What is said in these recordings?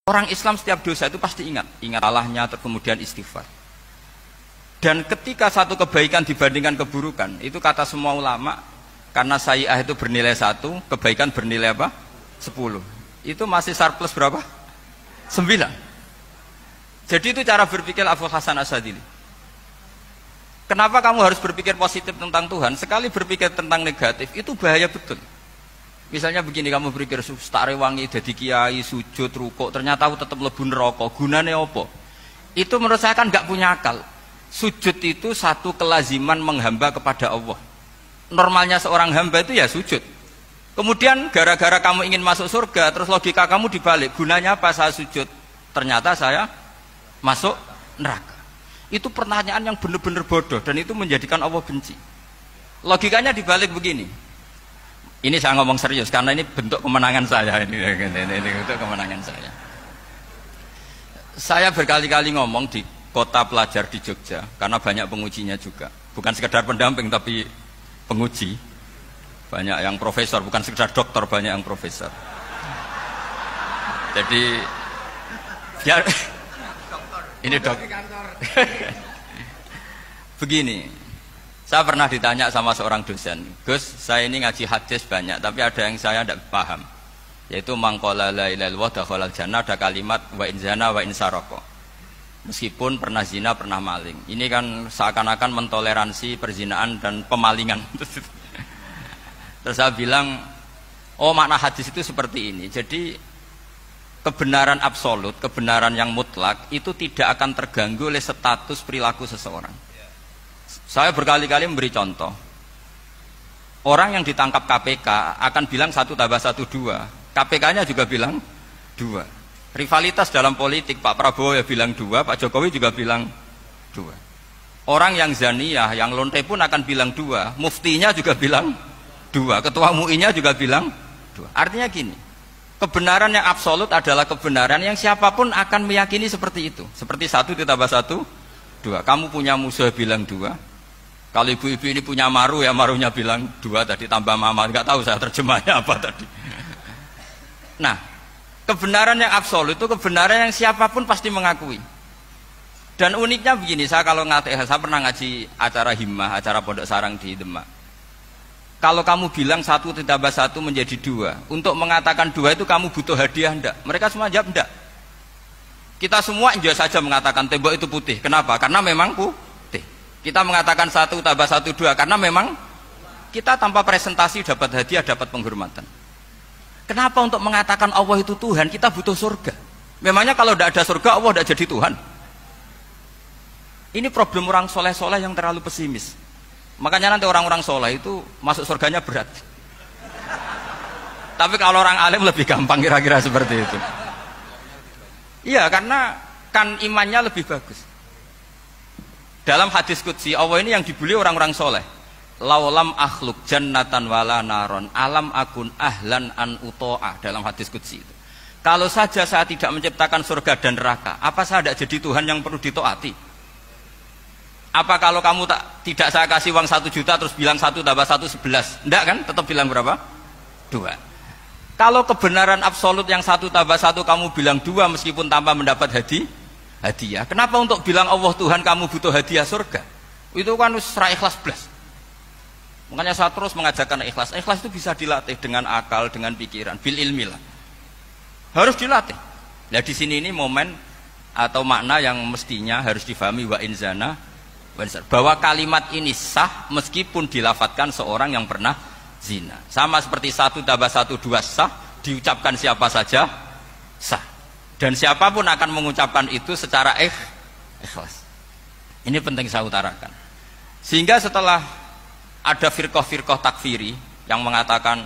Orang Islam setiap dosa itu pasti ingat salahnya, kemudian istighfar. Dan ketika satu kebaikan dibandingkan keburukan, itu kata semua ulama, karena sayyi'ah itu bernilai 1, kebaikan bernilai apa? 10. Itu masih surplus berapa? 9. Jadi itu cara berpikir Abu Hasan Asyadzili. Kenapa kamu harus berpikir positif tentang Tuhan? Sekali berpikir tentang negatif, itu bahaya betul. Misalnya begini, kamu berpikir tak rewangi jadi kiai, sujud, rukuk, ternyata aku tetap lebu neraka, gunanya apa? Itu menurut saya kan gak punya akal. Sujud itu satu kelaziman menghamba kepada Allah. Normalnya seorang hamba itu ya sujud. Kemudian gara-gara kamu ingin masuk surga, terus logika kamu dibalik, gunanya apa saya sujud? Ternyata saya masuk neraka. Itu pertanyaan yang benar-benar bodoh, dan itu menjadikan Allah benci. Logikanya dibalik begini. Ini saya ngomong serius karena ini bentuk kemenangan saya, ini bentuk kemenangan saya. Saya berkali-kali ngomong di kota pelajar di Jogja karena banyak pengujinya juga, bukan sekedar pendamping tapi penguji. Banyak yang profesor, bukan sekedar dokter, banyak yang profesor. Jadi biar ini dok. Begini. Saya pernah ditanya sama seorang dosen, Gus, saya ini ngaji hadis banyak, tapi ada yang saya tidak paham, yaitu mangkola la ilaha illallah dakhalal jannah, ada kalimat wa in zana wa in saraka. Meskipun pernah zina, pernah maling. Ini kan seakan-akan mentoleransi perzinaan dan pemalingan. Terus saya bilang, oh makna hadis itu seperti ini. Jadi kebenaran absolut, kebenaran yang mutlak itu tidak akan terganggu oleh status perilaku seseorang. Saya berkali-kali memberi contoh. Orang yang ditangkap KPK akan bilang 1 tambah 1 2. KPK-nya juga bilang 2. Rivalitas dalam politik, Pak Prabowo ya bilang 2, Pak Jokowi juga bilang 2. Orang yang zaniyah, yang lonte pun akan bilang 2. Muftinya juga bilang 2. Ketua MUI-nya juga bilang 2. Artinya gini, kebenaran yang absolut adalah kebenaran yang siapapun akan meyakini seperti itu. Seperti 1 ditambah 1 2. Kamu punya musuh bilang 2. Kalau ibu-ibu ini punya maru, ya marunya bilang 2 tadi tambah mama. Enggak tahu saya terjemahnya apa tadi. Nah, kebenaran yang absolut itu kebenaran yang siapapun pasti mengakui. Dan uniknya begini, saya kalau saya pernah ngaji acara himmah, acara pondok sarang di Demak. Kalau kamu bilang 1 ditambah 1 menjadi 2, untuk mengatakan 2 itu kamu butuh hadiah enggak? Mereka semua jawab enggak. Kita semua enggak saja mengatakan tembok itu putih. Kenapa? Karena memang putih. Kita mengatakan 1 tambah 1 2 karena memang kita tanpa presentasi dapat hadiah, dapat penghormatan. Kenapa untuk mengatakan Allah itu Tuhan kita butuh surga? Memangnya kalau tidak ada surga Allah tidak jadi Tuhan? Ini problem orang soleh-soleh yang terlalu pesimis. Makanya nanti orang-orang soleh itu masuk surganya berat. Tapi kalau orang alim lebih gampang kira-kira seperti itu. Iya, karena kan imannya lebih bagus. Dalam hadis qudsi Allah ini yang dibuli orang-orang soleh. Laulam akhluk jannatan wala naron alam akun ahlan an uto'ah, dalam hadis qudsi itu. Kalau saja saya tidak menciptakan surga dan neraka, apa saya tidak jadi Tuhan yang perlu ditaati? Apa kalau kamu tidak saya kasih uang 1 juta terus bilang 1 tambah 1 11? Enggak kan? Tetap bilang berapa? 2. Kalau kebenaran absolut yang 1 tambah 1 kamu bilang 2 meskipun tanpa mendapat hadiah. Kenapa untuk bilang Allah Tuhan kamu butuh hadiah surga? Itu kan serah ikhlas belas. Makanya saya terus mengajarkan ikhlas. Ikhlas itu bisa dilatih dengan akal, dengan pikiran, bil ilmi lah. Harus dilatih. Nah di sini ini momen atau makna yang mestinya harus difahami wa inzana, bahwa kalimat ini sah meskipun dilafatkan seorang yang pernah zina. Sama seperti 1 tambah 1 2 sah, diucapkan siapa saja sah. Dan siapapun akan mengucapkan itu secara ikhlas. Ini penting saya utarakan. Sehingga setelah ada firqah-firqah takfiri yang mengatakan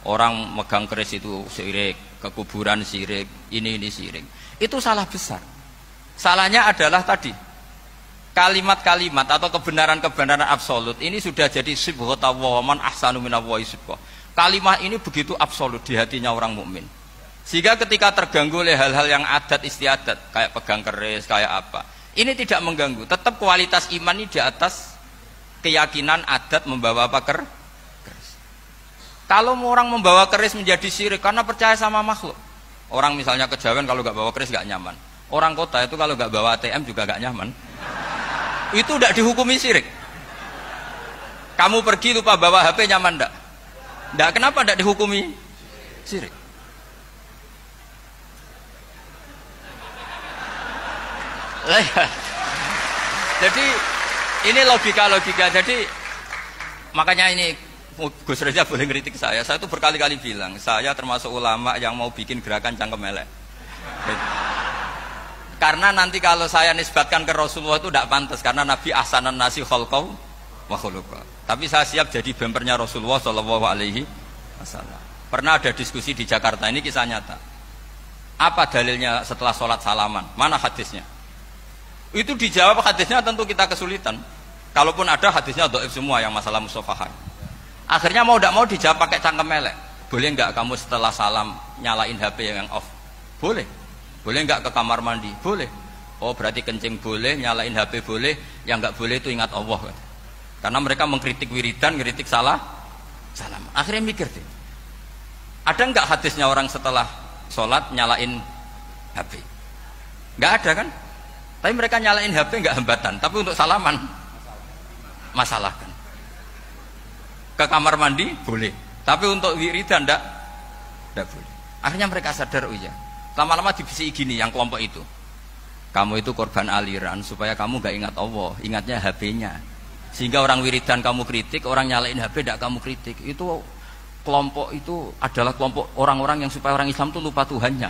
orang megang keris itu syirik, ke kuburan syirik, ini syirik. Itu salah besar. Salahnya adalah tadi kalimat-kalimat atau kebenaran-kebenaran absolut ini sudah jadi sibghatallahi man ahsanu minallahi sibghah. Kalimat ini begitu absolut di hatinya orang mukmin. Sehingga ketika terganggu oleh hal-hal yang adat istiadat, kayak pegang keris, kayak apa, ini tidak mengganggu. Tetap kualitas iman ini di atas keyakinan adat membawa apa keris. Kalau orang membawa keris menjadi syirik karena percaya sama makhluk, Orang misalnya kejawen kalau nggak bawa keris nggak nyaman. Orang kota itu kalau nggak bawa ATM juga nggak nyaman. Itu tidak dihukumi syirik. Kamu pergi lupa bawa HP nyaman ndak? Ndak, kenapa ndak dihukumi syirik? Jadi ini logika. Jadi makanya ini Gus Reza boleh ngeritik saya itu berkali-kali bilang saya termasuk ulama yang mau bikin gerakan cangkem elek. Karena nanti kalau saya nisbatkan ke Rasulullah itu tidak pantas, karena Nabi ahsanan nasi khalqau wa khuluqa. Tapi saya siap jadi bempernya Rasulullah Shallallahu Alaihi Wasallam. Pernah ada diskusi di Jakarta, ini kisah nyata. Apa dalilnya setelah sholat salaman? Mana hadisnya? Itu dijawab hadisnya tentu kita kesulitan. Kalaupun ada hadisnya dhaif semua yang masalah musafahan. Akhirnya mau tidak mau dijawab pakai cangkem elek. Boleh nggak kamu setelah salam nyalain HP yang off? Boleh. Boleh nggak ke kamar mandi? Boleh. Oh berarti kencing boleh, nyalain HP boleh, yang nggak boleh itu ingat Allah. Karena mereka mengkritik wiridan, ngeritik salam. Akhirnya mikir deh, ada nggak hadisnya orang setelah sholat nyalain HP? Nggak ada kan? Tapi mereka nyalain HP nggak hambatan, tapi untuk salaman masalah kan. Ke kamar mandi boleh, tapi untuk wiridan nggak boleh. Akhirnya mereka sadar, oh iya. Lama-lama dibisiki gini yang kelompok itu, kamu itu korban aliran supaya kamu gak ingat Allah, ingatnya HP-nya. Sehingga orang wiridan kamu kritik, orang nyalain HP tidak kamu kritik. Itu kelompok itu adalah kelompok orang-orang yang supaya orang Islam itu lupa Tuhannya.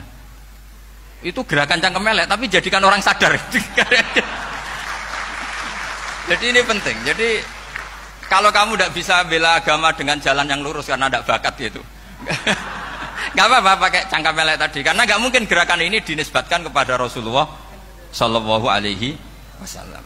Itu gerakan cangkem elek, tapi jadikan orang sadar. Jadi ini penting. Jadi kalau kamu tidak bisa bela agama dengan jalan yang lurus karena tidak bakat gitu, nggak apa-apa pakai cangkem elek tadi, karena nggak mungkin gerakan ini dinisbatkan kepada Rasulullah Shallallahu Alaihi Wasallam.